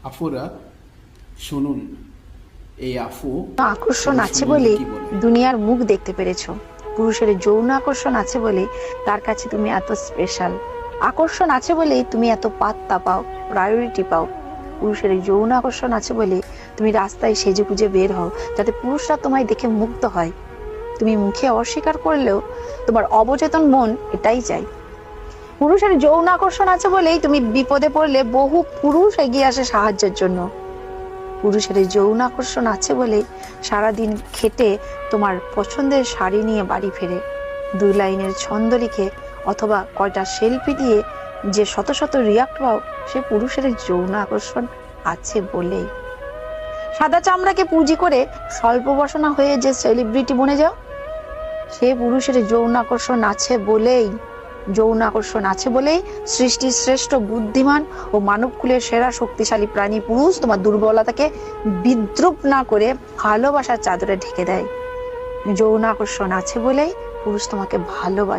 আফুরা শুনুন, এই আফু আকর্ষণ আছে বলে দুনিয়ার মুখ দেখতে পেরেছো। পুরুষের যৌন আকর্ষণ আছে বলে তার কাছে তুমি এত স্পেশাল। আকর্ষণ আছে বলে তুমি এত পাত্তা পাও, প্রায়োরিটি পাও। পুরুষের যৌন আকর্ষণ আছে বলে তুমি রাস্তায় সেজে গুজে বের হও, যাতে পুরুষরা তোমায় দেখে মুগ্ধ হয়। তুমি মুখে অস্বীকার করলেও তোমার অবচেতন মন এটাই চাই। পুরুষের যৌন আকর্ষণ আছে বলেই তুমি বিপদে পড়লে বহু পুরুষ এগিয়ে আসে সাহায্যের জন্য। পুরুষের যৌন আকর্ষণ আছে বলে সারাদিন খেটে তোমার পছন্দের শাড়ি নিয়ে বাড়ি ফেরে। 2 লাইনের ছন্দ লিখে অথবা কয়টা সেলফি দিয়ে যে শত শত রিয়াক্ট পাও, সে পুরুষের যৌন আকর্ষণ আছে বলেই। সাদা চামড়াকে পুঁজি করে স্বল্প বসনা হয়ে যে সেলিব্রিটি বনে যাও, সে পুরুষের যৌন আকর্ষণ আছে বলেই। যৌন আকর্ষণ আছে বলেই সৃষ্টির শ্রেষ্ঠ বুদ্ধিমান ও মানবকুলের সেরা শক্তিশালী প্রাণী পুরুষ তোমার দুর্বলতাকে বিদ্রুপ না করে ভালোবাসার চাদরে ঢেকে দেয়। যৌন আকর্ষণ আছে বলেই পুরুষ তোমাকে ভালোবাসে।